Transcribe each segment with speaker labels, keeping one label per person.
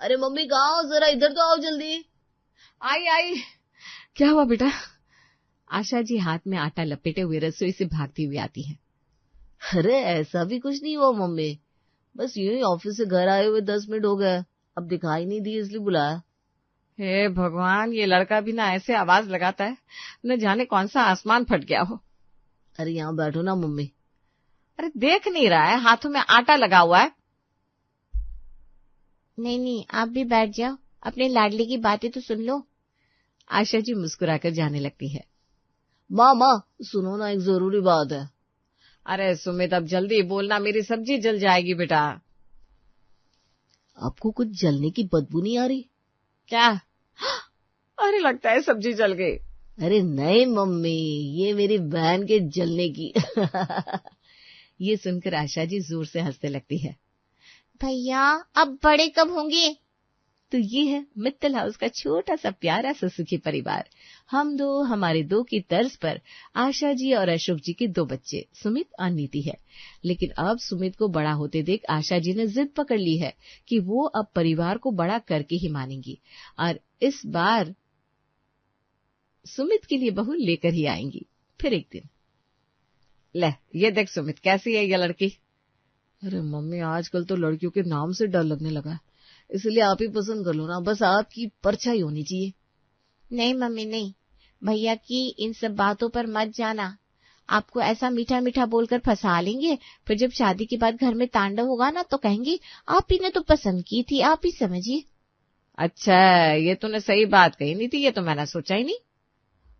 Speaker 1: अरे मम्मी कहाँ हो, जरा इधर तो आओ जल्दी।
Speaker 2: आई आई। क्या हुआ बेटा? आशा जी हाथ में आटा लपेटे हुए रसोई से भागती हुई आती है।
Speaker 1: अरे ऐसा भी कुछ नहीं हुआ मम्मी, बस यूं ही ऑफिस से घर आए हुए 10 मिनट हो गए, अब दिखाई नहीं दी इसलिए बुलाया।
Speaker 2: हे भगवान, ये लड़का भी ना ऐसे आवाज लगाता है, न जाने कौन सा आसमान फट गया हो।
Speaker 1: अरे यहाँ बैठो ना मम्मी।
Speaker 2: अरे देख नहीं रहा है, हाथों में आटा लगा हुआ है। नहीं नहीं, आप भी बैठ जाओ, अपने लाडली की बातें तो सुन लो। आशा जी मुस्कुराकर जाने लगती है।
Speaker 1: माँ सुनो ना, एक जरूरी बात है।
Speaker 2: अरे सुमित, अब जल्दी बोलना, मेरी सब्जी जल जाएगी बेटा।
Speaker 1: आपको कुछ जलने की बदबू नहीं आ रही?
Speaker 2: क्या? अरे लगता है सब्जी जल गई।
Speaker 1: अरे नहीं मम्मी, ये मेरी बहन के जलने की।
Speaker 2: ये सुनकर आशा जी जोर से हंसने लगती है।
Speaker 3: भैया अब बड़े कब होंगे?
Speaker 2: तो ये है मित्तल हाउस का छोटा सा प्यारा सा सुखी परिवार। हम दो हमारे दो की तर्ज पर आशा जी और अशोक जी के दो बच्चे सुमित और नीति है। लेकिन अब सुमित को बड़ा होते देख आशा जी ने जिद पकड़ ली है कि वो अब परिवार को बड़ा करके ही मानेंगी और इस बार सुमित के लिए बहू लेकर ही आएंगी। फिर एक दिन, ले ये देख सुमित, कैसी है ये लड़की?
Speaker 1: अरे मम्मी, आजकल तो लड़कियों के नाम से डर लगने लगा है, इसलिए आप ही पसंद कर लो ना, बस आपकी परछाई होनी चाहिए।
Speaker 3: नहीं मम्मी नहीं, भैया की इन सब बातों पर मत जाना, आपको ऐसा मीठा मीठा बोलकर फंसा लेंगे, फिर जब शादी के बाद घर में तांडव होगा ना तो कहेंगे आप ही ने तो पसंद की थी, आप ही समझिए।
Speaker 2: अच्छा, ये तूने सही बात कही नहीं थी, ये तो मैंने सोचा ही नहीं।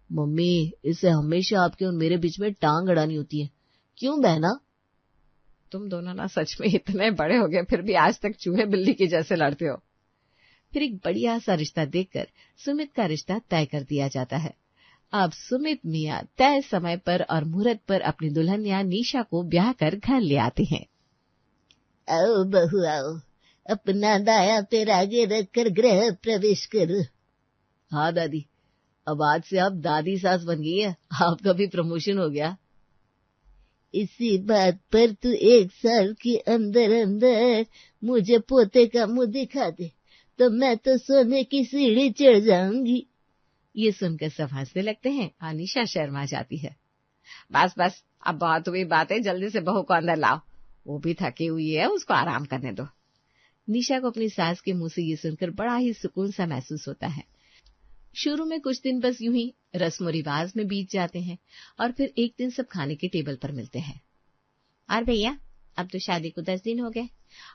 Speaker 1: मम्मी, इससे हमेशा आपके और मेरे बीच में टांग अड़ानी होती है, क्यों बहना?
Speaker 2: तुम दोनों ना सच में इतने बड़े हो गए, फिर भी आज तक चूहे बिल्ली की जैसे लड़ते हो। फिर एक बढ़िया सा रिश्ता देखकर सुमित का रिश्ता तय कर दिया जाता है। अब सुमित मियाँ तय समय पर और मुहूर्त पर अपनी दुल्हनिया निशा को ब्याह कर घर ले आते हैं।
Speaker 1: आओ बहू आओ, अपना दाया पैर आगे रखकर गृह प्रवेश करो। हाँ दादी, अब आज से आप दादी सास बन गई है, आपका भी प्रमोशन हो गया। इसी बात पर तू 1 साल के अंदर अंदर मुझे पोते का मुंह दिखा दे, तो मैं तो सोने की सीढ़ी चढ़ जाऊंगी।
Speaker 2: ये सुनकर सब हंसने लगते हैं और निशा शर्मा जाती है। बस बस, अब बहुत हुई बातें, जल्दी से बहू को अंदर लाओ, वो भी थकी हुई है, उसको आराम करने दो। निशा को अपनी सास के मुंह से ये सुनकर बड़ा ही सुकून सा महसूस होता है। शुरू में कुछ दिन बस यूं ही रस्म रिवाज में बीत जाते हैं और फिर एक दिन सब खाने के टेबल पर मिलते हैं।
Speaker 3: और भैया अब तो शादी को 10 दिन हो गए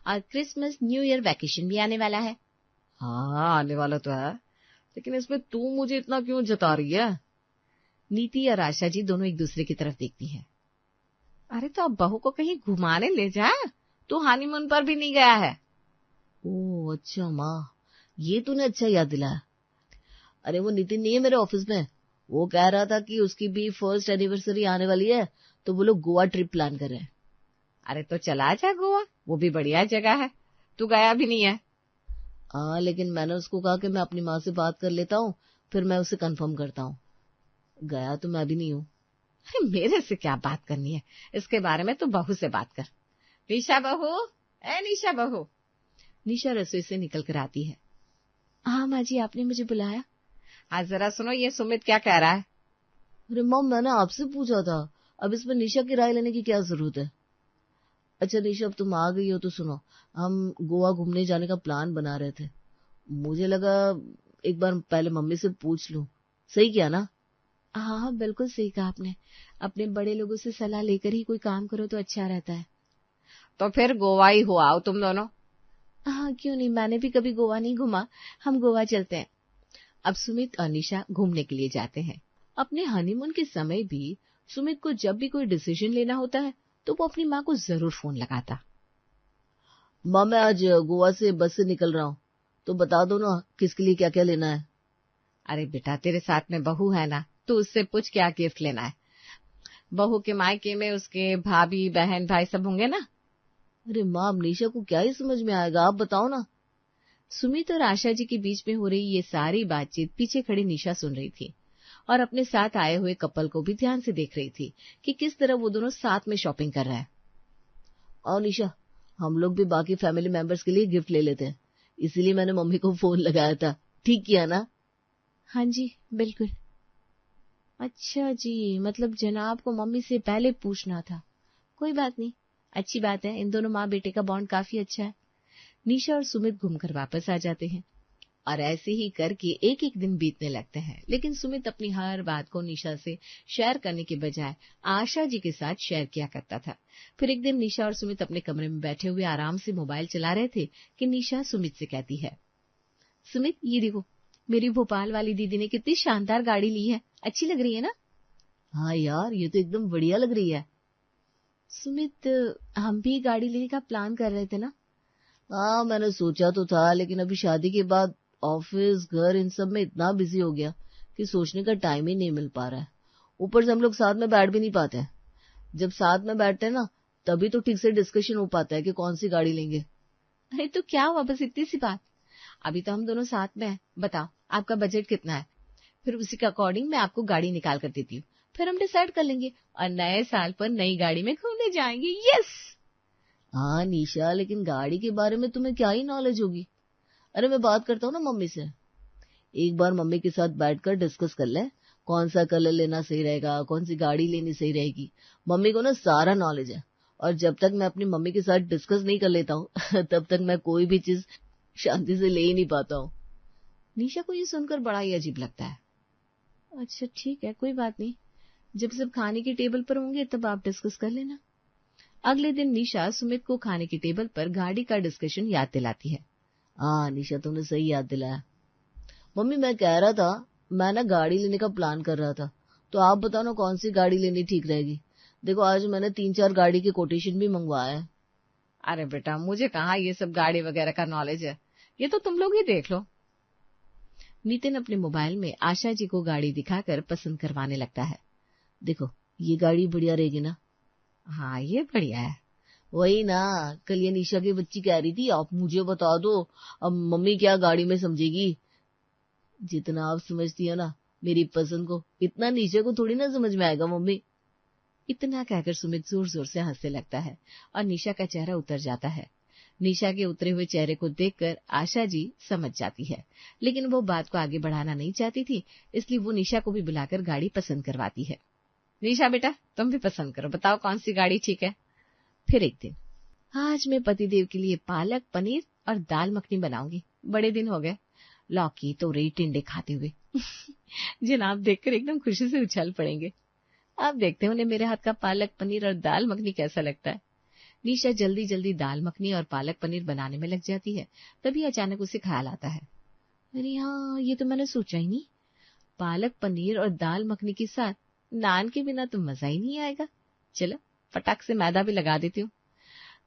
Speaker 3: और क्रिसमस न्यू ईयर वैकेशन भी आने वाला है।
Speaker 2: हाँ आने वाला तो है, लेकिन इसमें तू मुझे इतना क्यों जता रही है? नीति और आशा जी दोनों एक दूसरे की तरफ देखती हैं। अरे तो अब बहू को कहीं घुमाने ले जा, तू हनीमून पर भी नहीं गया है।
Speaker 1: ओह अच्छा माँ, ये तूने अच्छा याद दिलाया। अरे वो नितिन नहीं है मेरे ऑफिस में, वो कह रहा था कि उसकी भी फर्स्ट एनिवर्सरी आने वाली है, तो वो लोग गोवा ट्रिप प्लान कर रहे हैं।
Speaker 2: अरे तो चला जा गोवा, वो भी बढ़िया जगह है, तू गया भी नहीं है।
Speaker 1: हाँ, लेकिन मैंने उसको कहा कि मैं अपनी माँ से बात कर लेता हूँ, फिर मैं उसे कंफर्म करता हूँ। गया तो मैं भी नहीं हूँ।
Speaker 2: अरे मेरे से क्या बात करनी है, इसके बारे में तो बहू से बात कर। निशा बहू, ए निशा बहू। निशा रसोई से निकल कर आती है।
Speaker 3: हाँ माँ जी, आपने मुझे बुलाया?
Speaker 2: आज जरा सुनो, ये सुमित क्या कह रहा है।
Speaker 1: अरे मॉम, मैंने आपसे पूछा था, अब इसमें निशा की राय लेने की क्या जरूरत है। अच्छा निशा, अब तुम आ गई हो तो सुनो, हम गोवा घूमने जाने का प्लान बना रहे थे, मुझे लगा एक बार पहले मम्मी से पूछ लूं। सही किया ना?
Speaker 3: हाँ हाँ बिल्कुल सही कहा आपने, अपने बड़े लोगों से सलाह लेकर ही कोई काम करो तो अच्छा रहता है।
Speaker 2: तो फिर गोवा ही हो आओ तुम दोनों।
Speaker 3: हाँ क्यों नहीं, मैंने भी कभी गोवा नहीं घूमा, हम गोवा चलते हैं।
Speaker 2: अब सुमित और निशा घूमने के लिए जाते हैं। अपने हनीमून के समय भी सुमित को जब भी कोई डिसीजन लेना होता है तो वो अपनी माँ को जरूर फोन लगाता।
Speaker 1: माँ, मैं आज गोवा से बस से निकल रहा हूँ, तो बता दो ना किसके लिए क्या क्या लेना है।
Speaker 2: अरे बेटा, तेरे साथ में बहू है ना, तू उससे पूछ क्या गिफ्ट लेना है। बहू के मायके में उसके भाभी बहन भाई सब होंगे ना।
Speaker 1: अरे माँ, अब निशा को क्या ही समझ में आएगा, आप बताओ ना।
Speaker 2: सुमित और आशा जी के बीच में हो रही ये सारी बातचीत पीछे खड़ी निशा सुन रही थी और अपने साथ आए हुए कपल को भी ध्यान से देख रही थी कि किस तरह वो दोनों साथ में शॉपिंग कर रहे हैं।
Speaker 1: और निशा, हम लोग भी बाकी फैमिली मेंबर्स के लिए गिफ्ट ले लेते हैं, इसीलिए मैंने मम्मी को फोन लगाया था। ठीक किया ना?
Speaker 3: हाँ जी बिल्कुल। अच्छा जी, मतलब जनाब को मम्मी से पहले पूछना था। कोई बात नहीं, अच्छी बात है, इन दोनों माँ बेटे का बॉन्ड काफी अच्छा है। निशा और सुमित घूमकर वापस आ जाते हैं और ऐसे ही करके एक एक दिन बीतने लगते हैं। लेकिन सुमित अपनी हर बात को निशा से शेयर करने के बजाय आशा जी के साथ शेयर किया करता था। फिर एक दिन निशा और सुमित अपने कमरे में बैठे हुए आराम से मोबाइल चला रहे थे कि निशा सुमित से कहती है, सुमित ये देखो, मेरी भोपाल वाली दीदी ने कितनी शानदार गाड़ी ली है, अच्छी लग रही है ना?
Speaker 1: हाँ यार, ये तो एकदम बढ़िया लग रही है।
Speaker 3: सुमित, हम भी गाड़ी लेने का प्लान कर रहे थे ना?
Speaker 1: हाँ, मैंने सोचा तो था, लेकिन अभी शादी के बाद ऑफिस घर इन सब में इतना बिजी हो गया कि सोचने का टाइम ही नहीं मिल पा रहा है। ऊपर से हम लोग साथ में बैठ भी नहीं पाते हैं। जब साथ में बैठते हैं ना, तभी तो ठीक से डिस्कशन हो पाता है कि कौन सी गाड़ी लेंगे।
Speaker 3: अरे तो क्या हुआ, बस इतनी सी बात। अभी तो हम दोनों साथ में हैं, बताओ आपका बजट कितना है, फिर उसी के अकॉर्डिंग मैं आपको गाड़ी निकाल कर देती हूँ। फिर हम डिसाइड कर लेंगे और नए साल पर नई गाड़ी में घूमने जाएंगे। यस।
Speaker 1: हाँ निशा, लेकिन गाड़ी के बारे में तुम्हें क्या ही नॉलेज होगी? अरे मैं बात करता हूँ ना मम्मी से। एक बार मम्मी के साथ बैठकर डिस्कस कर ले, कौन सा कलर लेना सही रहेगा, कौन सी गाड़ी लेनी सही रहेगी। मम्मी को ना सारा नॉलेज है, और जब तक मैं अपनी मम्मी के साथ डिस्कस नहीं कर लेता हूँ तब तक मैं कोई भी चीज शांति से ले ही नहीं पाता हूँ।
Speaker 3: निशा को ये सुनकर बड़ा ही अजीब लगता है। अच्छा ठीक है, कोई बात नहीं, जब सब खाने की टेबल पर होंगे तब आप डिस्कस कर लेना। अगले दिन निशा सुमित को खाने की टेबल पर गाड़ी का डिस्कशन याद दिलाती है।
Speaker 1: हाँ निशा, तुमने सही याद दिलाया। मम्मी, मैं कह रहा था, मैं ना गाड़ी लेने का प्लान कर रहा था, तो आप बताओ ना कौन सी गाड़ी लेनी ठीक रहेगी। देखो, आज मैंने 3-4 गाड़ी के कोटेशन भी मंगवाया है।
Speaker 2: अरे बेटा, मुझे कहाँ ये सब गाड़ी वगैरह का नॉलेज है, ये तो तुम लोग ही देख लो।
Speaker 3: नितिन अपने मोबाइल में आशा जी को गाड़ी दिखाकर पसंद करवाने लगता है।
Speaker 1: देखो, ये गाड़ी बढ़िया रहेगी ना?
Speaker 2: हाँ, ये बढ़िया है।
Speaker 1: वही ना, कल ये निशा की बच्ची कह रही थी, आप मुझे बता दो, अब मम्मी क्या गाड़ी में समझेगी। जितना आप समझती हो ना मेरी पसंद को, इतना निशा को थोड़ी ना समझ में आएगा मम्मी।
Speaker 3: इतना कहकर सुमित जोर जोर से हंसने लगता है और निशा का चेहरा उतर जाता है। निशा के उतरे हुए चेहरे को देखकर आशा जी समझ जाती है, लेकिन वो बात को आगे बढ़ाना नहीं चाहती थी, इसलिए वो निशा को भी बुलाकर गाड़ी पसंद करवाती है।
Speaker 2: निशा बेटा, तुम भी पसंद करो, बताओ कौन सी गाड़ी ठीक है।
Speaker 3: फिर एक दिन, आज मैं पतिदेव के लिए पालक पनीर और दाल मखनी बनाऊंगी, बड़े दिन हो गए लौकी तोरई टिंडे खाते हुए। जनाब देखकर एकदम खुशी से उछल पड़ेंगे। अब देखते हैं उन्हें मेरे हाथ का पालक पनीर और दाल मखनी कैसा लगता है। निशा जल्दी जल्दी दाल मखनी और पालक पनीर बनाने में लग जाती है। तभी अचानक उसे ख्याल आता है, अरे हाँ, ये तो मैंने सोचा ही नहीं, पालक पनीर और दाल मखनी के साथ नान के बिना तो मजा ही नहीं आएगा। चलो फटाक से मैदा भी लगा देती हूँ।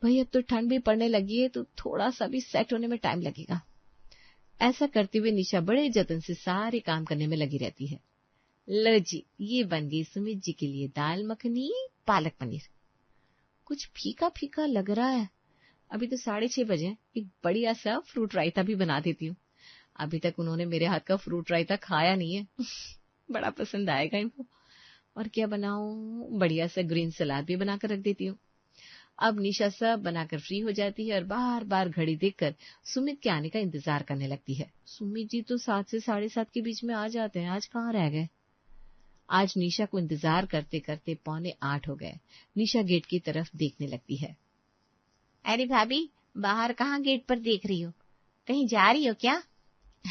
Speaker 3: भाई अब तो ठंड भी पड़ने लगी है, तो थोड़ा सा भी सेट होने में टाइम लगेगा। ऐसा करते हुए निशा बड़े जतन से सारे काम करने में लगी रहती है। लो जी, ये बन गई सुमित जी के लिए दाल मखनी पालक पनीर। कुछ फीका फीका लग रहा है। अभी तो 6:30 बजे, एक बढ़िया सा फ्रूट रायता भी बना देती हूँ। अभी तक उन्होंने मेरे हाथ का फ्रूट रायता खाया नहीं है। बड़ा पसंद आएगा इनको। और क्या बनाऊं, बढ़िया सा ग्रीन सलाद भी बनाकर रख देती हूँ। अब निशा सब बनाकर फ्री हो जाती है और बार बार घड़ी देखकर सुमित के आने का इंतजार करने लगती है। सुमित जी तो 7 से 7:30 के बीच में आ जाते हैं, आज कहाँ रह गए। आज निशा को इंतजार करते करते 7:45 हो गए। निशा गेट की तरफ देखने लगती है। अरे भाभी, बाहर कहाँ गेट पर देख रही हो, कहीं जा रही हो क्या?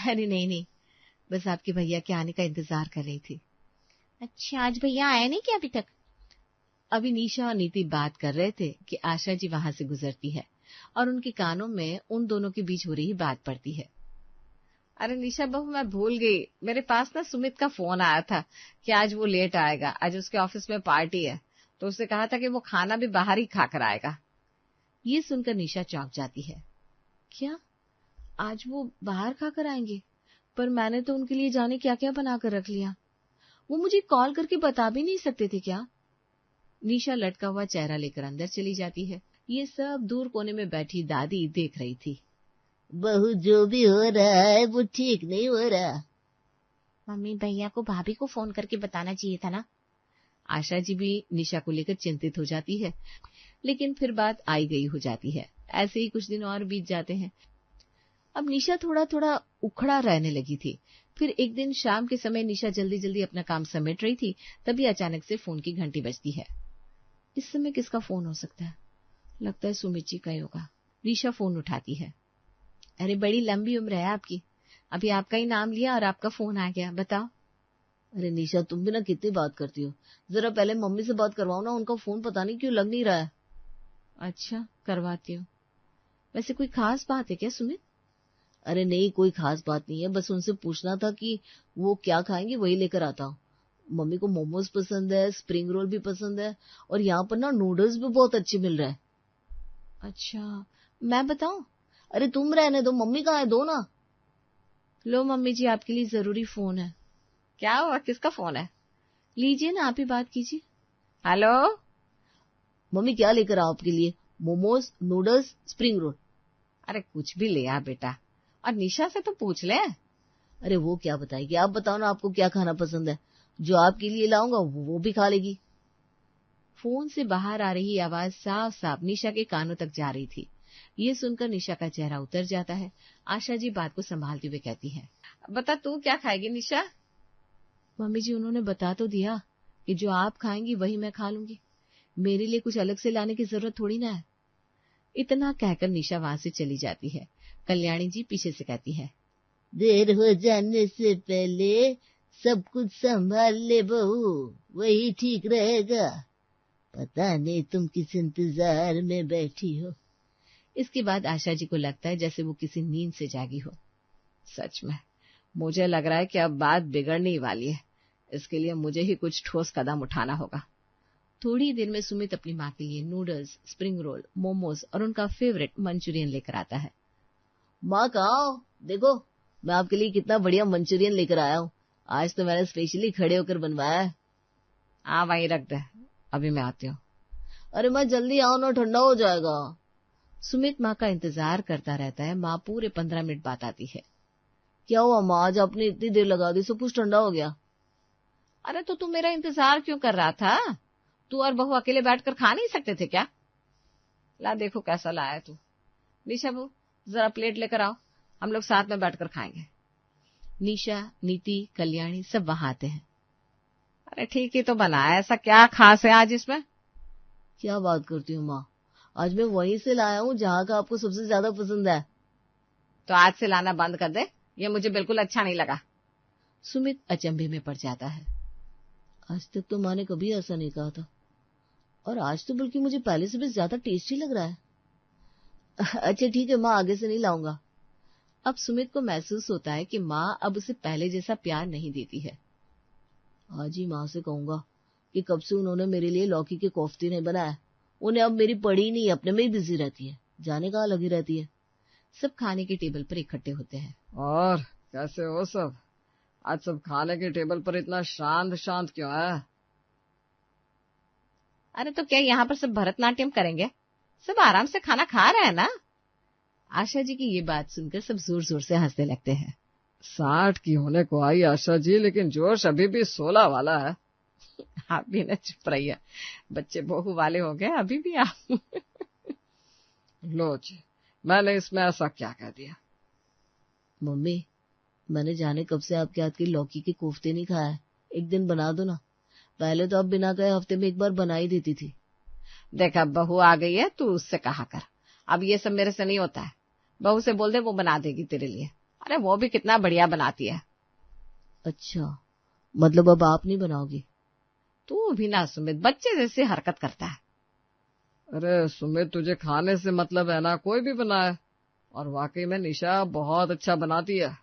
Speaker 3: अरे नहीं नहीं, बस आपके भैया के आने का इंतजार कर रही थी। अच्छा, आज भैया आया नहीं क्या अभी तक? अभी निशा और नीति बात कर रहे थे कि आशा जी वहां से गुजरती है और उनके कानों में उन दोनों के बीच हो रही बात पड़ती है।
Speaker 2: अरे निशा बहू, मैं भूल गई, मेरे पास ना सुमित का फोन आया था कि आज वो लेट आएगा, आज उसके ऑफिस में पार्टी है, तो उसने कहा था कि वो खाना भी बाहर ही खाकर आएगा।
Speaker 3: ये सुनकर निशा चौंक जाती है। क्या, आज वो बाहर खाकर आएंगे? पर मैंने तो उनके लिए जाने क्या क्या बनाकर रख लिया। वो मुझे कॉल करके बता भी नहीं सकते थे क्या? निशा लटका हुआ चेहरा लेकर अंदर चली जाती है। ये सब दूर कोने में बैठी दादी देख रही थी।
Speaker 1: बहू, जो भी हो रहा है वो ठीक नहीं हो रहा।
Speaker 3: मम्मी, भैया को भाभी को फोन करके बताना चाहिए था ना। आशा जी भी निशा को लेकर चिंतित हो जाती है, लेकिन फिर बात आई गई हो जाती है। ऐसे ही कुछ दिन और बीत जाते हैं।
Speaker 2: अब निशा थोड़ा थोड़ा उखड़ा रहने लगी थी। फिर एक दिन शाम के समय निशा जल्दी जल्दी अपना काम समेट रही थी, तभी अचानक से फोन की घंटी बजती है। इस समय किसका फोन हो सकता है? लगता है सुमित जी का ही होगा। निशा फोन उठाती है। अरे बड़ी लंबी उम्र है आपकी, अभी आपका ही नाम लिया और आपका फोन आ गया, बताओ।
Speaker 1: अरे निशा, तुम भी ना कितनी बात करती हो, जरा पहले मम्मी से बात करवाओ ना, उनका फोन पता नहीं क्यों लग नहीं रहा है।
Speaker 2: अच्छा, करवाती हूँ। वैसे कोई खास बात है क्या सुमित?
Speaker 1: अरे नहीं, कोई खास बात नहीं है, बस उनसे पूछना था कि वो क्या खाएंगे, वही लेकर आता हूँ। मम्मी को मोमोज पसंद है, स्प्रिंग रोल भी पसंद है, और यहाँ पर ना नूडल्स भी बहुत अच्छे मिल रहे हैं।
Speaker 2: अच्छा, मैं बताऊं?
Speaker 1: अरे तुम रहने दो, मम्मी कहाँ है, दो ना।
Speaker 2: लो मम्मी जी, आपके लिए जरूरी फोन है। क्या हुआ, किसका फोन है? लीजिए ना, आप ही बात कीजिए। हेलो
Speaker 1: मम्मी, क्या लेकर आओ आपके लिए? Momos, noodles, spring roll.
Speaker 2: अरे कुछ भी ले आ बेटा, और निशा से तो पूछ ले।
Speaker 1: अरे वो क्या बताएगी, आप बताओ ना, आपको क्या खाना पसंद है, जो आपके लिए लाऊंगा वो भी खा लेगी।
Speaker 2: फोन से बाहर आ रही आवाज साफ साफ निशा के कानों तक जा रही थी। ये सुनकर निशा का चेहरा उतर जाता है। आशा जी बात को संभालते हुए कहती है, बता तू क्या खाएगी निशा? मम्मी जी, उन्होंने बता तो दिया कि जो आप खाएंगी वही मैं खा लूंगी, मेरे लिए कुछ अलग से लाने की जरूरत थोड़ी ना है। इतना कहकर निशा वहां से चली जाती है। कल्याणी जी पीछे से कहती है,
Speaker 1: देर हो जाने से पहले सब कुछ संभाल ले बहू, वही ठीक रहेगा। पता नहीं तुम किस इंतजार में बैठी हो।
Speaker 2: इसके बाद आशा जी को लगता है जैसे वो किसी नींद से जागी हो। सच में मुझे लग रहा है कि अब बात बिगड़ने ही वाली है, इसके लिए मुझे ही कुछ ठोस कदम उठाना होगा। थोड़ी देर में सुमित अपनी माँ के लिए नूडल्स, स्प्रिंग रोल, मोमोज और उनका फेवरेट मंचूरियन लेकर आता है।
Speaker 1: माँ कहाँ हो? देखो मैं आपके लिए कितना बढ़िया मंचूरियन लेकर आया हूँ, आज तो मैंने स्पेशली खड़े होकर बनवाया है।
Speaker 2: हाँ वहीं रख दे, अभी मैं आती हूँ।
Speaker 1: अरे मैं जल्दी आओ ना, ठंडा हो जाएगा।
Speaker 2: सुमित माँ का इंतजार करता रहता है। माँ पूरे 15 मिनट बाद आती है।
Speaker 1: क्या हुआ माँ, आज आपने इतनी देर लगा दी, सब कुछ ठंडा हो गया?
Speaker 2: अरे तो तू मेरा इंतजार क्यों कर रहा था? तू और बहू अकेले बैठकर खा नहीं सकते थे क्या? ला देखो कैसा लाया तू। निशा बहू जरा प्लेट लेकर आओ, हम लोग साथ में बैठकर खाएंगे। निशा, नीति, कल्याणी सब वहां आते हैं। अरे ठीक ही तो बनाया, ऐसा क्या खास है आज इसमें?
Speaker 1: क्या बात करती हूँ माँ, आज मैं वहीं से लाया हूँ जहाँ का आपको सबसे ज्यादा पसंद है।
Speaker 2: तो आज से लाना बंद कर दे, ये मुझे बिल्कुल अच्छा नहीं लगा। सुमित अचंभे में पड़ जाता है।
Speaker 1: आज तक तो माँ ने कभी ऐसा नहीं कहा था, और आज तो बल्कि मुझे पहले से भी ज्यादा टेस्टी लग रहा है। अच्छा ठीक है माँ, आगे से नहीं लाऊंगा।
Speaker 2: अब सुमित को महसूस होता है कि माँ अब उसे पहले जैसा प्यार नहीं देती है।
Speaker 1: आज ही माँ से कहूंगा कि कब से उन्होंने मेरे लिए लौकी के कोफ्ते नहीं बनाया, उन्हें अब मेरी पड़ी नहीं, अपने में ही बिजी रहती है, जाने कहाँ लगी रहती है।
Speaker 2: सब खाने के टेबल पर इकट्ठे होते हैं।
Speaker 4: और कैसे हो सब? आज सब खाने के टेबल पर इतना शांत शांत क्यों है?
Speaker 2: अरे तो क्या यहाँ पर सब भरतनाट्यम करेंगे? सब आराम से खाना खा रहे हैं ना? आशा जी की ये बात सुनकर सब जोर जोर से हंसने लगते हैं।
Speaker 4: 60 की होने को आई आशा जी, लेकिन जोश अभी भी 16 वाला है।
Speaker 2: आप भी ना चुप रहिए, बच्चे बहू वाले हो गए अभी भी आप।
Speaker 4: लो जी, मैंने इसमें ऐसा क्या कह दिया?
Speaker 1: मम्मी, मैंने जाने कब से आपके हाथ की लौकी के कोफ्ते नहीं खाया है, एक दिन बना दो ना। पहले तो आप बिना कहे हफ्ते में एक बार बना ही देती थी।
Speaker 2: देखा बहू आ गई है, तू उससे कहा कर, अब ये सब मेरे से नहीं होता है। बहू से बोल दे, वो बना देगी तेरे लिए। अरे वो भी कितना बढ़िया बनाती है।
Speaker 1: अच्छा, मतलब अब आप नहीं बनाओगी?
Speaker 2: तू भी ना सुमित, बच्चे जैसे हरकत करता है।
Speaker 4: अरे सुमित, तुझे खाने से मतलब है ना, कोई भी बनाए, और वाकई में निशा बहुत अच्छा बनाती है।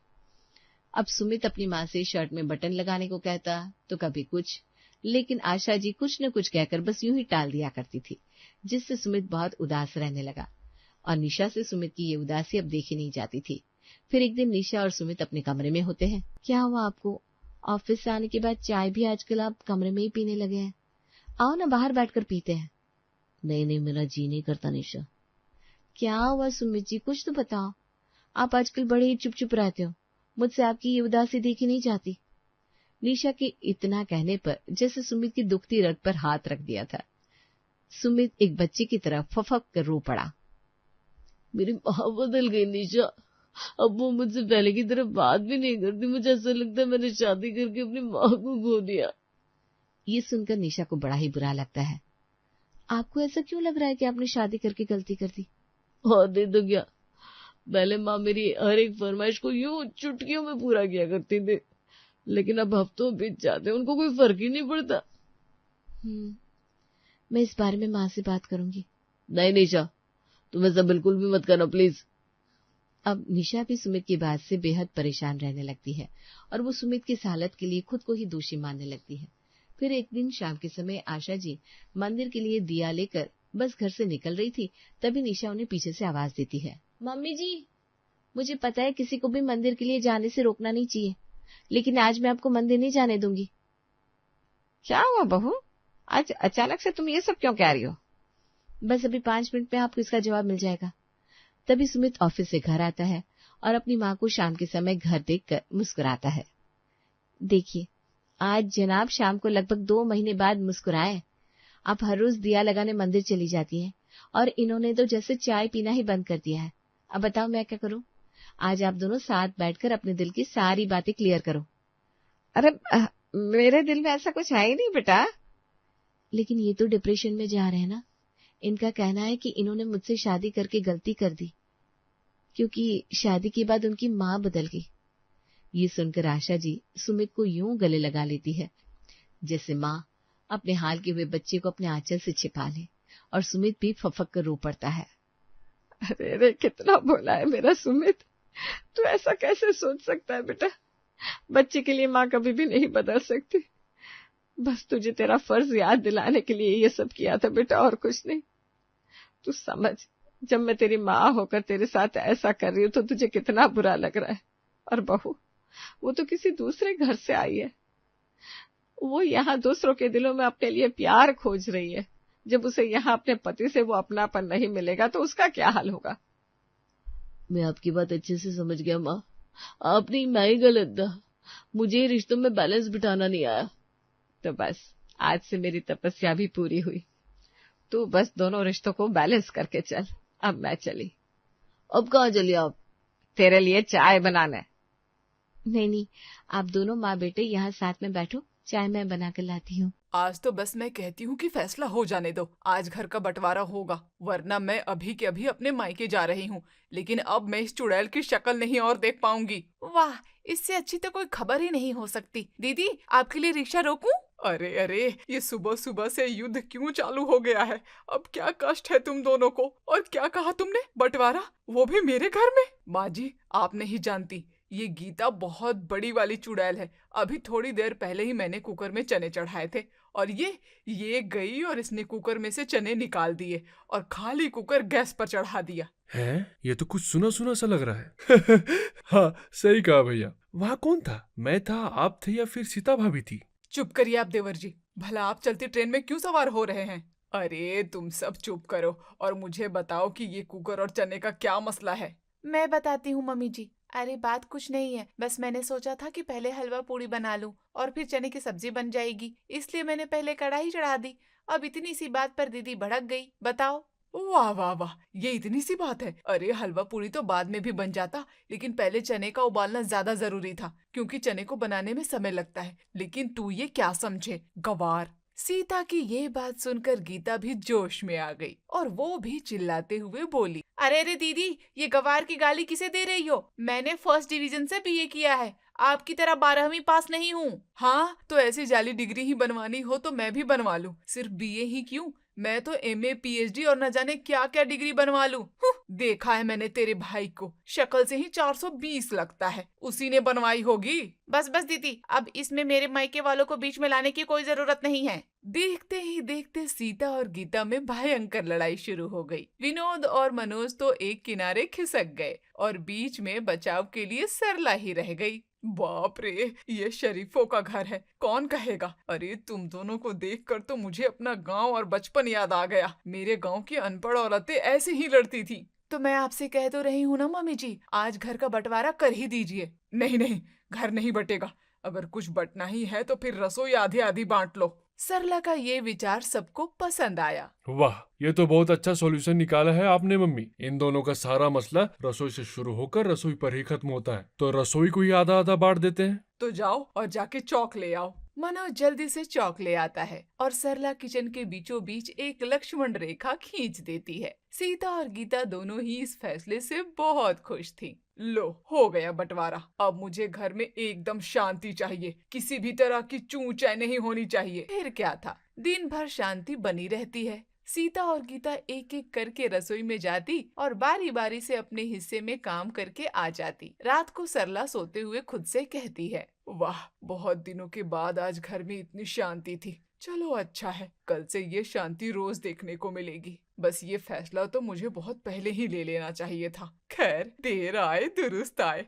Speaker 2: अब सुमित अपनी माँ से शर्ट में बटन लगाने को कहता तो कभी कुछ, लेकिन आशा जी कुछ न कुछ कहकर बस यूं ही टाल दिया करती थी, जिससे सुमित बहुत उदास रहने लगा। और निशा से सुमित की ये उदासी अब देखी नहीं जाती थी। फिर एक दिन निशा और सुमित अपने कमरे में होते हैं। क्या हुआ आपको? ऑफिस से आने के बाद चाय भी आजकल आप कमरे में ही पीने लगे हैं। आओ ना, बाहर बैठकर पीते हैं।
Speaker 1: नहीं नहीं, मेरा जी नहीं करता निशा।
Speaker 2: क्या हुआ सुमित जी, कुछ तो बताओ। आप आजकल बड़े ही चुप चुप रहते हो, मुझसे आपकी ये उदासी देखी नहीं जाती। निशा के इतना कहने पर जैसे सुमित की दुखती रग पर हाथ रख दिया था। सुमित एक बच्चे की तरह फफक कर रो पड़ा।
Speaker 1: मेरी माँ बदल गई निशा, अब वो मुझसे पहले की तरह बात भी नहीं करती। मुझे ऐसा लगता है मैंने शादी करके अपनी माँ को खो दिया।
Speaker 3: ये सुनकर निशा को बड़ा ही बुरा लगता है। आपको ऐसा क्यों लग रहा है कि आपने शादी करके गलती कर दी?
Speaker 1: और नहीं तो क्या, पहले माँ मेरी हर एक फरमाइश को यूं चुटकियों में पूरा किया करती थी, लेकिन अब हफ्तों बीत जाते उनको कोई फर्क ही नहीं पड़ता।
Speaker 3: मैं इस बारे में माँ से बात करूंगी।
Speaker 1: नहीं निशा, तुम ऐसा बिल्कुल भी मत करना प्लीज।
Speaker 3: अब निशा भी सुमित की बात से बेहद परेशान रहने लगती है और वो सुमित की इस हालत के लिए खुद को ही दोषी मानने लगती है। फिर एक दिन शाम के समय आशा जी मंदिर के लिए दिया लेकर बस घर से निकल रही थी, तभी निशा उन्हें पीछे से आवाज देती है। मम्मी जी, मुझे पता है किसी को भी मंदिर के लिए जाने से रोकना नहीं चाहिए, लेकिन आज मैं आपको मंदिर नहीं जाने दूंगी।
Speaker 2: क्या हुआ बहू, आज अचानक से तुम ये सब क्यों कह रही हो?
Speaker 3: बस अभी 5 मिनट में आपको इसका जवाब मिल जाएगा। तभी सुमित ऑफिस से घर आता है और अपनी माँ को शाम के समय घर देखकर मुस्कुराता है। देखिए, आज जनाब शाम को लगभग 2 महीने बाद मुस्कुराए। आप हर रोज दिया लगाने मंदिर चली जाती हैं और इन्होंने तो जैसे चाय पीना ही बंद कर दिया है। अब बताओ मैं क्या करूं? आज आप दोनों साथ बैठकर अपने दिल की सारी बातें क्लियर करो।
Speaker 2: अरे मेरे दिल में ऐसा कुछ है ही नहीं बेटा।
Speaker 3: लेकिन ये तो डिप्रेशन में जा रहे हैं ना। इनका कहना है कि इन्होंने मुझसे शादी करके गलती कर दी, क्योंकि शादी के बाद उनकी माँ बदल गई। ये सुनकर आशा जी सुमित को यूं गले लगा लेती है जैसे माँ अपने हाल के हुए बच्चे को अपने आंचल से छिपा ले, और सुमित भी फफक कर रो पड़ता है।
Speaker 2: अरे कितना भोला है मेरा सुमित, तू ऐसा कैसे सोच सकता है बेटा? बच्चे के लिए माँ कभी भी नहीं बदल सकती। बस तुझे तेरा फर्ज याद दिलाने के लिए ये सब किया था बेटा, और कुछ नहीं। तू समझ, जब मैं तेरी माँ होकर तेरे साथ ऐसा कर रही हूँ तो तुझे कितना बुरा लग रहा है। और बहू, वो तो किसी दूसरे घर से आई है। वो यहाँ दूसरों के दिलों में अपने लिए प्यार खोज रही है। जब उसे यहाँ अपने पति से वो अपनापन नहीं मिलेगा तो उसका क्या हाल होगा?
Speaker 1: मैं आपकी बात अच्छे से समझ गया माँ, आपने मैं ही गलत था। मुझे रिश्तों में बैलेंस बिठाना नहीं आया।
Speaker 2: तो बस आज से मेरी तपस्या भी पूरी हुई। तू बस दोनों रिश्तों को बैलेंस करके चल। अब मैं चली।
Speaker 1: अब कहाँ चली आप?
Speaker 2: तेरे लिए चाय बनाने।
Speaker 3: नहीं, आप दोनों माँ बेटे यहाँ साथ में बैठो, चाय मैं बना कर लाती हूँ।
Speaker 5: आज तो बस मैं कहती हूँ कि फैसला हो जाने दो। आज घर का बंटवारा होगा, वरना मैं अभी के अभी अपने मायके जा रही हूँ। लेकिन अब मैं इस चुड़ैल की शक्ल नहीं और देख पाऊंगी। वाह, इससे अच्छी तो कोई खबर ही नहीं हो सकती। दीदी, आपके लिए रिक्शा रोकूं? अरे अरे, ये सुबह सुबह से युद्ध क्यों चालू हो गया है? अब क्या कष्ट है तुम दोनों को? और क्या कहा तुमने? बंटवारा, वो भी मेरे घर में? माँ जी, आप नहीं जानती, ये गीता बहुत बड़ी वाली चुड़ैल है। अभी थोड़ी देर पहले ही मैंने कुकर में चने चढ़ाए थे और ये गई और इसने कुकर में से चने निकाल दिए और खाली कुकर गैस पर चढ़ा दिया।
Speaker 6: है, ये तो कुछ सुना सुना सा लग रहा है। हाँ, सही कहा भैया। वहाँ कौन था? मैं था, आप थे, या फिर सीता भाभी थी?
Speaker 5: चुप करिए आप देवर जी। भला आप चलती ट्रेन में क्यों सवार हो रहे हैं? अरे तुम सब चुप करो और मुझे बताओ कि ये कुकर और चने का क्या मसला है। मैं बताती हूँ मम्मी जी। अरे बात कुछ नहीं है, बस मैंने सोचा था कि पहले हलवा पूड़ी बना लूं और फिर चने की सब्जी बन जाएगी, इसलिए मैंने पहले कढ़ाई चढ़ा दी। अब इतनी सी बात पर दीदी भड़क गई। बताओ। वाह वाह वाह, ये इतनी सी बात है? अरे हलवा पूड़ी तो बाद में भी बन जाता, लेकिन पहले चने का उबालना ज्यादा जरूरी था, क्योंकि चने को बनाने में समय लगता है। लेकिन तू ये क्या समझे, गवार। सीता की ये बात सुनकर गीता भी जोश में आ गई और वो भी चिल्लाते हुए बोली, अरे अरे दीदी, ये गवार की गाली किसे दे रही हो? मैंने फर्स्ट डिवीजन से बीए किया है, आपकी तरह 12वीं पास नहीं हूँ। हाँ, तो ऐसी जाली डिग्री ही बनवानी हो तो मैं भी बनवा लूं। सिर्फ बीए ही क्यों, मैं तो एमए पीएचडी और न जाने क्या क्या डिग्री बनवा लूं। देखा है मैंने तेरे भाई को, शक्ल से ही 420 लगता है, उसी ने बनवाई होगी। बस बस दीदी, अब इसमें मेरे मायके वालों को बीच में लाने की कोई जरूरत नहीं है। देखते ही देखते सीता और गीता में भयंकर लड़ाई शुरू हो गई। विनोद और मनोज तो एक किनारे खिसक गए और बीच में बचाव के लिए सरला ही रह गई। बाप रे, ये शरीफों का घर है, कौन कहेगा? अरे तुम दोनों को देखकर तो मुझे अपना गांव और बचपन याद आ गया। मेरे गांव की अनपढ़ औरतें ऐसे ही लड़ती थी। तो मैं आपसे कह तो रही हूँ ना मम्मी जी, आज घर का बंटवारा कर ही दीजिए। नहीं नहीं, घर नहीं बटेगा। अगर कुछ बटना ही है तो फिर रसोई आधी आधी बांट लो। सरला का ये विचार सबको पसंद आया।
Speaker 6: वाह, ये तो बहुत अच्छा सॉल्यूशन निकाला है आपने मम्मी। इन दोनों का सारा मसला रसोई से शुरू होकर रसोई पर ही खत्म होता है, तो रसोई को ही आधा आधा बांट देते हैं।
Speaker 5: तो जाओ और जाके चौक ले आओ। मनोज जल्दी से चौक ले आता है और सरला किचन के बीचों बीच एक लक्ष्मण रेखा खींच देती है। सीता और गीता दोनों ही इस फैसले से बहुत खुश थीं। लो, हो गया बंटवारा। अब मुझे घर में एकदम शांति चाहिए, किसी भी तरह की चूं चाय नहीं होनी चाहिए। फिर क्या था, दिन भर शांति बनी रहती है। सीता और गीता एक एक करके रसोई में जाती और बारी बारी से अपने हिस्से में काम करके आ जाती। रात को सरला सोते हुए खुद से कहती है, वाह, बहुत दिनों के बाद आज घर में इतनी शांति थी। चलो अच्छा है, कल से ये शांति रोज देखने को मिलेगी। बस ये फैसला तो मुझे बहुत पहले ही ले लेना चाहिए था। खैर, देर आए दुरुस्त आए।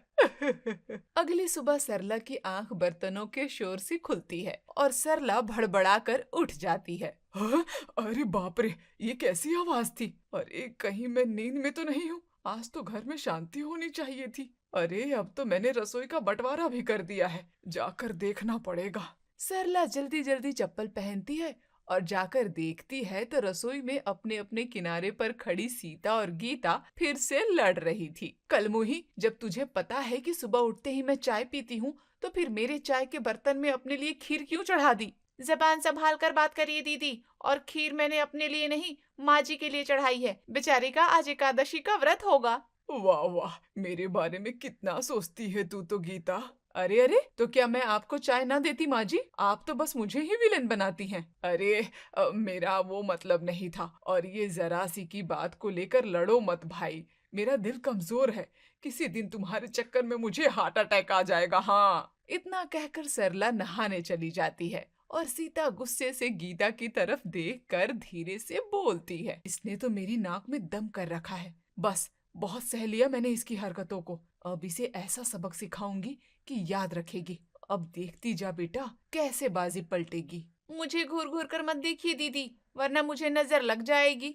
Speaker 5: अगली सुबह सरला की आंख बर्तनों के शोर से खुलती है और सरला भड़बड़ा कर उठ जाती है। हाँ? अरे बाप रे, ये कैसी आवाज थी? अरे कहीं मैं नींद में तो नहीं हूँ? आज तो घर में शांति होनी चाहिए थी। अरे अब तो मैंने रसोई का बंटवारा भी कर दिया है, जाकर देखना पड़ेगा। सरला जल्दी जल्दी चप्पल पहनती है और जाकर देखती है तो रसोई में अपने अपने किनारे पर खड़ी सीता और गीता फिर से लड़ रही थी। कलमुही, जब तुझे पता है कि सुबह उठते ही मैं चाय पीती हूँ, तो फिर मेरे चाय के बर्तन में अपने लिए खीर क्यों चढ़ा दी? जबान संभाल कर बात करिए दीदी, और खीर मैंने अपने लिए नहीं, माँ जी के लिए चढ़ाई है। बेचारी का आज एकादशी का व्रत होगा। वाह वाह, मेरे बारे में कितना सोचती है तू तो गीता। अरे अरे, तो क्या मैं आपको चाय ना देती माँ जी? आप तो बस मुझे ही विलेन बनाती हैं। अरे मेरा वो मतलब नहीं था, और ये जरा सी की बात को लेकर लड़ो मत भाई, मेरा दिल कमजोर है। किसी दिन तुम्हारे चक्कर में मुझे हार्ट अटैक आ जाएगा। हाँ। इतना कहकर सरला नहाने चली जाती है और सीता गुस्से से गीता की तरफ देखकर धीरे से बोलती है, इसने तो मेरी नाक में दम कर रखा है। बस बहुत सह लिया मैंने इसकी हरकतों को। अब इसे ऐसा सबक सिखाऊंगी कि याद रखेगी। अब देखती जा बेटा, कैसे बाजी पलटेगी। मुझे घूर घूर कर मत देखिए दीदी, वरना मुझे नजर लग जाएगी।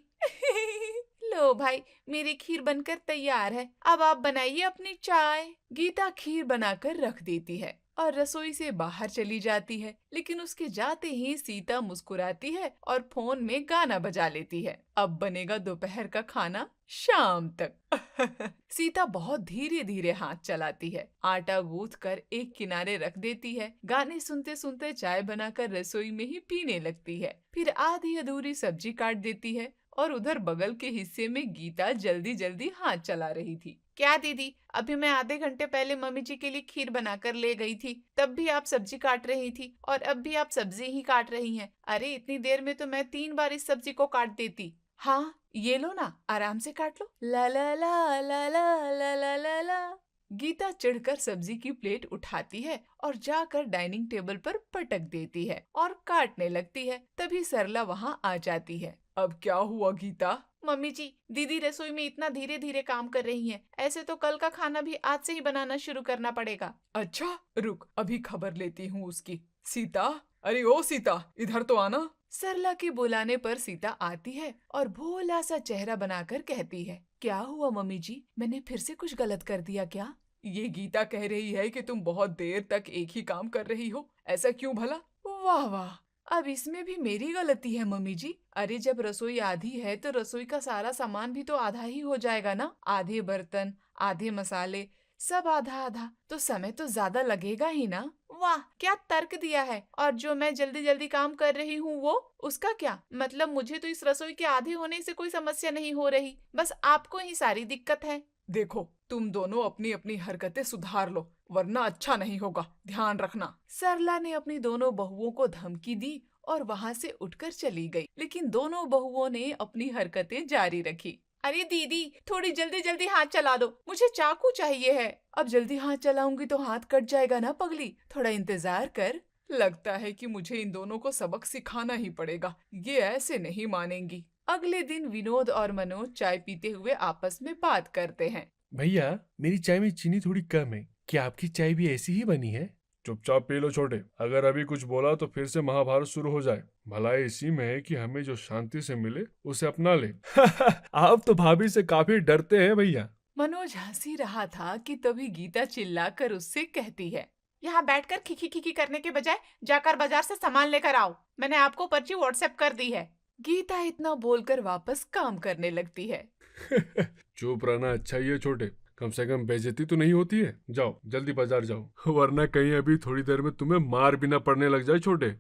Speaker 5: लो भाई, मेरी खीर बनकर तैयार है, अब आप बनाइए अपनी चाय। गीता खीर बनाकर रख देती है और रसोई से बाहर चली जाती है, लेकिन उसके जाते ही सीता मुस्कुराती है और फोन में गाना बजा लेती है। अब बनेगा दोपहर का खाना शाम तक। सीता बहुत धीरे धीरे हाथ चलाती है, आटा गूंथ कर एक किनारे रख देती है, गाने सुनते सुनते चाय बनाकर रसोई में ही पीने लगती है। फिर आधी अधूरी सब्जी काट देती है और उधर बगल के हिस्से में गीता जल्दी जल्दी हाथ चला रही थी। क्या दीदी, अभी मैं आधे घंटे पहले मम्मी जी के लिए खीर बनाकर ले गई थी, तब भी आप सब्जी काट रही थी और अब भी आप सब्जी ही काट रही हैं। अरे इतनी देर में तो मैं 3 बार इस सब्जी को काट देती। हाँ, ये लो ना, आराम से काट लो। ला ला ला ला ला ला ला ला ला। गीता चिढ़कर सब्जी की प्लेट उठाती है और जाकर डाइनिंग टेबल पर पटक देती है और काटने लगती है। तभी सरला वहाँ आ जाती है। अब क्या हुआ गीता? मम्मी जी, दीदी रसोई में इतना धीरे धीरे काम कर रही हैं। ऐसे तो कल का खाना भी आज से ही बनाना शुरू करना पड़ेगा। अच्छा, रुक, अभी खबर लेती हूँ उसकी। सीता, अरे ओ सीता, इधर तो आना। सरला के बुलाने पर सीता आती है और भोला सा चेहरा बनाकर कहती है, क्या हुआ मम्मी जी, मैंने फिर से कुछ गलत कर दिया क्या? ये गीता कह रही है कि तुम बहुत देर तक एक ही काम कर रही हो, ऐसा क्यों भला? वाह वाह, अब इसमें भी मेरी गलती है मम्मी जी। अरे जब रसोई आधी है तो रसोई का सारा सामान भी तो आधा ही हो जाएगा ना। आधे बर्तन, आधे मसाले, सब आधा आधा, तो समय तो ज्यादा लगेगा ही ना। वाह, क्या तर्क दिया है। और जो मैं जल्दी जल्दी काम कर रही हूँ वो, उसका क्या मतलब? मुझे तो इस रसोई के आधे होने से कोई समस्या नहीं हो रही, बस आपको ही सारी दिक्कत है। देखो, तुम दोनों अपनी अपनी हरकतें सुधार लो, वरना अच्छा नहीं होगा, ध्यान रखना। सरला ने अपनी दोनों बहुओं को धमकी दी और वहाँ से उठकर चली गई, लेकिन दोनों बहुओं ने अपनी हरकतें जारी रखी। अरे दीदी, थोड़ी जल्दी जल्दी हाथ चला दो, मुझे चाकू चाहिए है। अब जल्दी हाथ चलाऊंगी तो हाथ कट जाएगा ना पगली, थोड़ा इंतजार कर। लगता है कि मुझे इन दोनों को सबक सिखाना ही पड़ेगा, ये ऐसे नहीं मानेंगी। अगले दिन विनोद और मनोज चाय पीते हुए आपस में बात करते हैं।
Speaker 6: भैया, मेरी चाय में चीनी थोड़ी कम है, क्या आपकी चाय भी ऐसी ही बनी है? चुपचाप पी लो छोटे, अगर अभी कुछ बोला तो फिर से महाभारत शुरू हो जाए। भलाई इसी में है कि हमें जो शांति से मिले उसे अपना ले। आप तो भाभी से काफी डरते हैं भैया।
Speaker 5: मनोज हंसी रहा था कि तभी गीता चिल्लाकर उससे कहती है, यहाँ बैठकर खिखी खिखी करने के बजाय जाकर बाजार से सामान लेकर आओ। मैंने आपको पर्ची व्हाट्सएप कर दी है। गीता इतना बोलकर वापस काम करने लगती है।
Speaker 6: चुप रहना अच्छा ही है छोटे, कम से कम बेइज्जती तो नहीं होती है। जाओ जल्दी बाजार जाओ, वरना कहीं अभी थोड़ी देर में तुम्हें मार भी ना पड़ने लग जाए छोटे।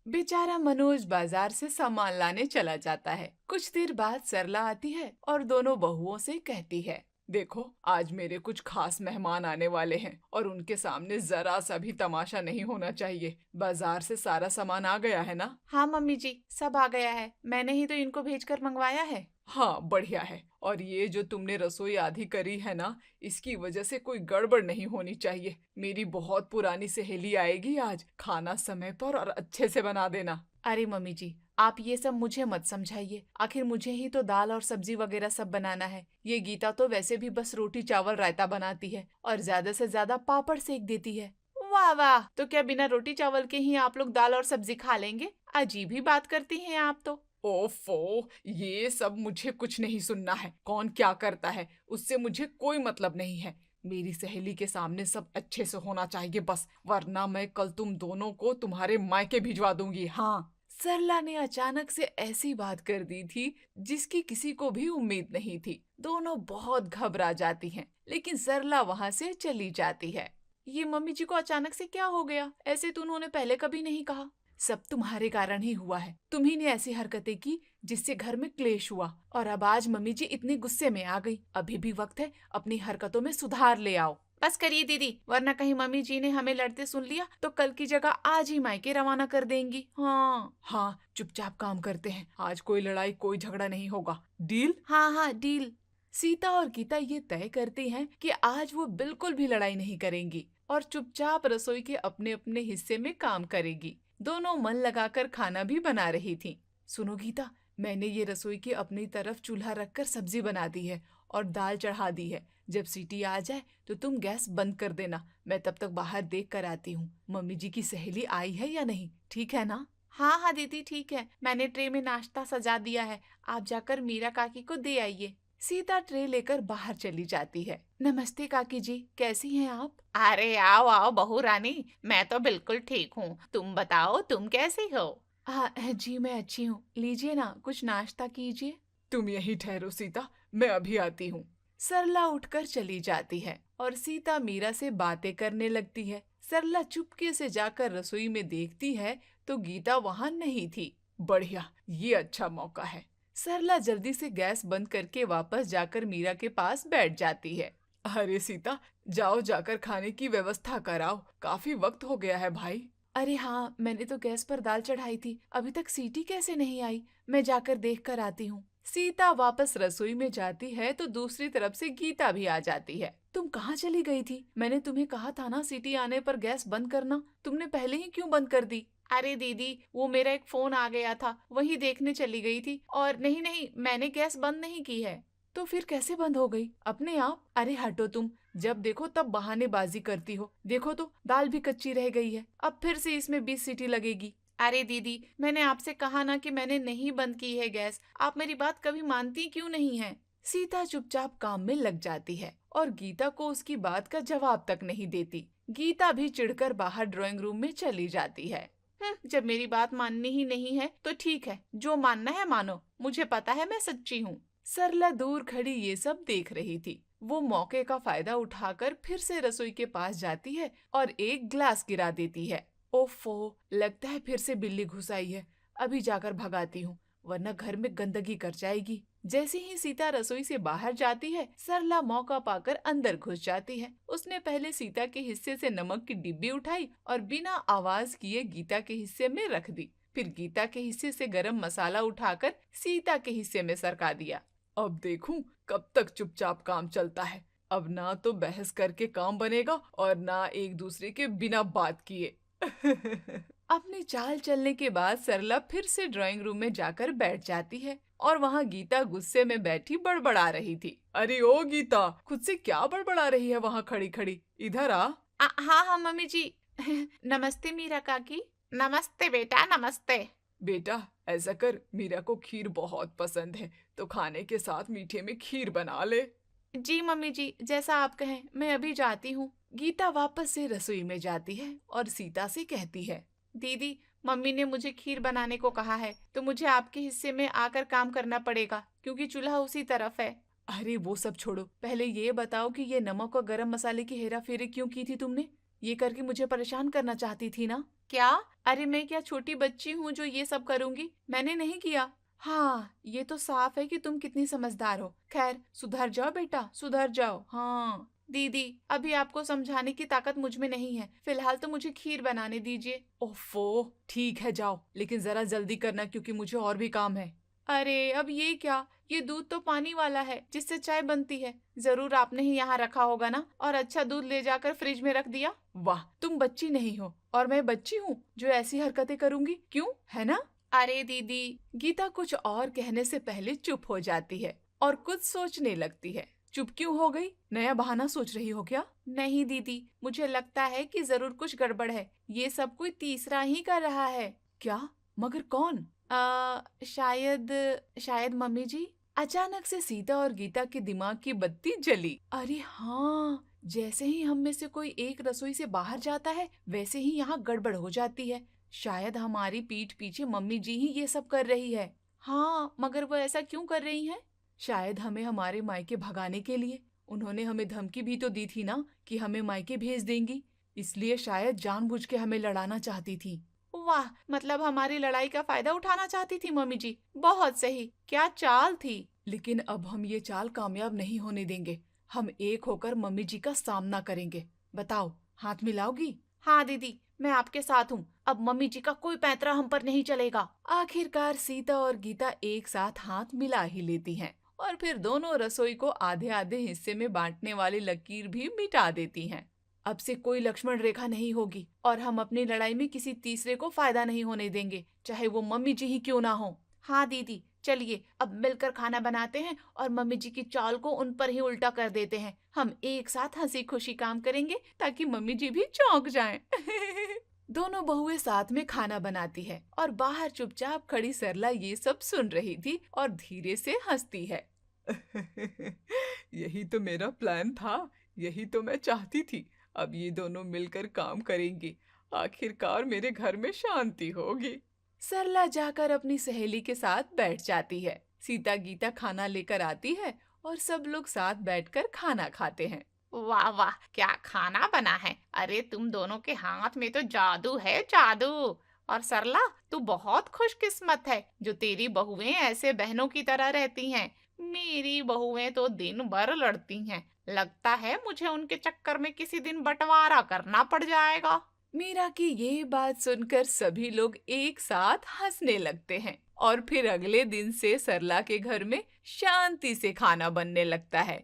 Speaker 5: बेचारा मनोज बाजार से सामान लाने चला जाता है। कुछ देर बाद सरला आती है और दोनों बहुओं से कहती है, देखो आज मेरे कुछ खास मेहमान आने वाले हैं और उनके सामने जरा सा भी तमाशा नहीं होना चाहिए। बाजार से सारा सामान आ गया है ना? हाँ मम्मी जी, सब आ गया है। मैंने ही तो इनको भेजकर मंगवाया है। हाँ बढ़िया है। और ये जो तुमने रसोई आधी करी है ना, इसकी वजह से कोई गड़बड़ नहीं होनी चाहिए। मेरी बहुत पुरानी सहेली आएगी आज, खाना समय पर और अच्छे से बना देना। अरे मम्मी जी, आप ये सब मुझे मत समझाइए, आखिर मुझे ही तो दाल और सब्जी वगैरह सब बनाना है। ये गीता तो वैसे भी बस रोटी चावल रायता बनाती है और ज्यादा से ज्यादा पापड़ सेक देती है। वाह वाह, तो क्या बिना रोटी चावल के ही आप लोग दाल और सब्जी खा लेंगे? अजीब ही बात करती हैं आप तो। ओफो, ये सब मुझे कुछ नहीं सुनना है। कौन क्या करता है उससे मुझे कोई मतलब नहीं है। मेरी सहेली के सामने सब अच्छे से होना चाहिए बस, वरना मैं कल तुम दोनों को तुम्हारे मायके भिजवा दूंगी। हाँ। सरला ने अचानक से ऐसी बात कर दी थी जिसकी किसी को भी उम्मीद नहीं थी। दोनों बहुत घबरा जाती हैं, लेकिन सरला वहां से चली जाती है। ये मम्मी जी को अचानक से क्या हो गया? ऐसे तो उन्होंने पहले कभी नहीं कहा। सब तुम्हारे कारण ही हुआ है। तुम्ही ने ऐसी हरकतें की जिससे घर में क्लेश हुआ, और अब आज मम्मी जी इतने गुस्से में आ गई। अभी भी वक्त है, अपनी हरकतों में सुधार ले आओ। बस करिए दीदी, वरना कहीं मम्मी जी ने हमें लड़ते सुन लिया तो कल की जगह आज ही मायके रवाना कर देंगी। हाँ, चुपचाप काम करते हैं। आज कोई लड़ाई कोई झगड़ा नहीं होगा। डील? हाँ डील। सीता और गीता ये तय करती हैं कि आज वो बिल्कुल भी लड़ाई नहीं करेंगी और चुपचाप रसोई के अपने अपने हिस्से में काम करेगी। दोनों मन लगाकर खाना भी बना रही थी। सुनो गीता, मैंने ये रसोई की अपनी तरफ चूल्हा रखकर सब्जी बना दी है और दाल चढ़ा दी है। जब सीटी आ जाए तो तुम गैस बंद कर देना। मैं तब तक बाहर देख कर आती हूँ मम्मी जी की सहेली आई है या नहीं। ठीक है ना? हाँ दीदी ठीक है, मैंने ट्रे में नाश्ता सजा दिया है। आप जाकर मीरा काकी को दे आइए। सीता ट्रे लेकर बाहर चली जाती है। नमस्ते काकी जी, कैसी हैं आप? अरे आओ आओ बहू रानी, मैं तो बिल्कुल ठीक हूँ। तुम बताओ, तुम कैसी हो? जी मैं अच्छी हूँ। लीजिए ना, कुछ नाश्ता कीजिए। तुम यहीं ठहरो सीता, मैं अभी आती हूँ। सरला उठकर चली जाती है और सीता मीरा से बातें करने लगती है। सरला चुपके से जाकर रसोई में देखती है तो गीता वहाँ नहीं थी। बढ़िया, ये अच्छा मौका है। सरला जल्दी से गैस बंद करके वापस जाकर मीरा के पास बैठ जाती है। अरे सीता, जाओ जाकर खाने की व्यवस्था कराओ, काफी वक्त हो गया है भाई। अरे हाँ, मैंने तो गैस पर दाल चढ़ाई थी, अभी तक सीटी कैसे नहीं आई? मैं जाकर देख कर आती हूँ। सीता वापस रसोई में जाती है तो दूसरी तरफ से गीता भी आ जाती है। तुम कहाँ चली गई थी? मैंने तुम्हें कहा था ना सीटी आने पर गैस बंद करना, तुमने पहले ही क्यों बंद कर दी? अरे दीदी, वो मेरा एक फोन आ गया था, वही देखने चली गई थी। और नहीं, मैंने गैस बंद नहीं की है। तो फिर कैसे बंद हो गई? अपने आप? अरे हटो तुम, जब देखो तब बहानेबाजी करती हो। देखो तो दाल भी कच्ची रह गई है, अब फिर से इसमें 20 सीटी लगेगी। अरे दीदी, मैंने आपसे कहा ना कि मैंने नहीं बंद की है गैस, आप मेरी बात कभी मानती क्यों नहीं है? सीता चुपचाप काम में लग जाती है और गीता को उसकी बात का जवाब तक नहीं देती। गीता भी चिढ़कर बाहर ड्राइंग रूम में चली जाती है। जब मेरी बात माननी ही नहीं है तो ठीक है, जो मानना है मानो, मुझे पता है मैं सच्ची हूँ। सरला दूर खड़ी ये सब देख रही थी। वो मौके का फायदा उठाकर फिर से रसोई के पास जाती है और एक ग्लास गिरा देती है। ओफो, लगता है फिर से बिल्ली घुस आई है। अभी जाकर भगाती हूँ, वरना घर में गंदगी कर जाएगी। जैसे ही सीता रसोई से बाहर जाती है, सरला मौका पाकर अंदर घुस जाती है। उसने पहले सीता के हिस्से से नमक की डिब्बी उठाई और बिना आवाज किए गीता के हिस्से में रख दी। फिर गीता के हिस्से से गरम मसाला उठाकर सीता के हिस्से में सरका दिया। अब देखूं कब तक चुपचाप काम चलता है। अब ना तो बहस करके काम बनेगा और ना एक दूसरे के बिना बात किए। अपनी चाल चलने के बाद सरला फिर से ड्राइंग रूम में जाकर बैठ जाती है और वहाँ गीता गुस्से में बैठी बड़बड़ा रही थी। अरे ओ गीता, खुद से क्या बड़बड़ा रही है वहाँ खड़ी खड़ी? इधर आ। हाँ मम्मी जी। नमस्ते मीरा काकी। नमस्ते बेटा, नमस्ते। बेटा ऐसा कर, मीरा को खीर बहुत पसंद है तो खाने के साथ मीठे में खीर बना ले। जी मम्मी जी, जैसा आप कहें, मैं अभी जाती हूँ। गीता वापस से रसोई में जाती है और सीता से कहती है, दीदी मम्मी ने मुझे खीर बनाने को कहा है, तो मुझे आपके हिस्से में आकर काम करना पड़ेगा क्योंकि चूल्हा उसी तरफ है। अरे वो सब छोड़ो, पहले ये बताओ कि ये नमक और गरम मसाले की हेरा फेरी क्यों की थी तुमने? ये करके मुझे परेशान करना चाहती थी ना? क्या? अरे मैं क्या छोटी बच्ची हूँ जो ये सब करूंगी? मैंने नहीं किया। हाँ, ये तो साफ है कि तुम कितनी समझदार हो। खैर सुधर जाओ बेटा, सुधर जाओ। हाँ दीदी, अभी आपको समझाने की ताकत मुझ में नहीं है, फिलहाल तो मुझे खीर बनाने दीजिए। ओफो, ठीक है जाओ, लेकिन जरा जल्दी करना क्योंकि मुझे और भी काम है। अरे अब ये क्या? ये दूध तो पानी वाला है जिससे चाय बनती है, जरूर आपने ही यहाँ रखा होगा ना, और अच्छा दूध ले जाकर फ्रिज में रख दिया। वाह, तुम बच्ची नहीं हो और मैं बच्ची हूँ जो ऐसी हरकतें करूंगी, क्यों, है ना? अरे दीदी, गीता कुछ और कहने से पहले चुप हो जाती है और कुछ सोचने लगती है। चुप क्यों हो गई? नया बहाना सोच रही हो क्या? नहीं दीदी, मुझे लगता है कि जरूर कुछ गड़बड़ है, ये सब कोई तीसरा ही कर रहा है। क्या? मगर कौन? शायद मम्मी जी। अचानक से सीता और गीता के दिमाग की बत्ती जली। अरे हाँ, जैसे ही हम में से कोई एक रसोई से बाहर जाता है वैसे ही यहाँ गड़बड़ हो जाती है। शायद हमारी पीठ पीछे मम्मी जी ही ये सब कर रही है। हाँ, मगर वो ऐसा क्यों कर रही हैं? शायद हमें हमारे मायके भगाने के लिए। उन्होंने हमें धमकी भी तो दी थी ना कि हमें मायके भेज देंगी, इसलिए शायद जानबूझ के हमें लड़ाना चाहती थी। वाह, मतलब हमारी लड़ाई का फायदा उठाना चाहती थी मम्मी जी। बहुत सही, क्या चाल थी। लेकिन अब हम ये चाल कामयाब नहीं होने देंगे। हम एक होकर मम्मी जी का सामना करेंगे। बताओ, हाथ मिलाओगी? हाँ दीदी, मैं आपके साथ हूँ। अब मम्मी जी का कोई पैंतरा हम पर नहीं चलेगा। आखिरकार सीता और गीता एक साथ हाथ मिला ही लेती हैं और फिर दोनों रसोई को आधे आधे हिस्से में बांटने वाली लकीर भी मिटा देती हैं। अब से कोई लक्ष्मण रेखा नहीं होगी और हम अपनी लड़ाई में किसी तीसरे को फायदा नहीं होने देंगे, चाहे वो मम्मी जी ही क्यों ना हो। हाँ दीदी, चलिए अब मिलकर खाना बनाते हैं और मम्मी जी की चाल को उन पर ही उल्टा कर देते हैं। हम एक साथ हंसी खुशी काम करेंगे ताकि मम्मी जी भी चौंक जाएं। दोनों बहुएं साथ में खाना बनाती है और बाहर चुपचाप खड़ी सरला ये सब सुन रही थी और धीरे से हंसती है।
Speaker 7: यही तो मेरा प्लान था, यही तो मैं चाहती थी। अब ये दोनों मिलकर काम करेंगे, आखिरकार मेरे घर में शांति होगी।
Speaker 5: सरला जाकर अपनी सहेली के साथ बैठ जाती है। सीता गीता खाना लेकर आती है और सब लोग साथ बैठकर खाना खाते हैं।
Speaker 3: वाह वाह, क्या खाना बना है। अरे तुम दोनों के हाथ में तो जादू है, जादू। और सरला, तू बहुत खुशकिस्मत है जो तेरी बहुएं ऐसे बहनों की तरह रहती हैं। मेरी बहुएं तो दिन भर लड़ती हैं। लगता है मुझे उनके चक्कर में किसी दिन बंटवारा करना पड़ जाएगा।
Speaker 5: मीरा की ये बात सुनकर सभी लोग एक साथ हंसने लगते हैं और फिर अगले दिन से सरला के घर में शांति से खाना बनने लगता है।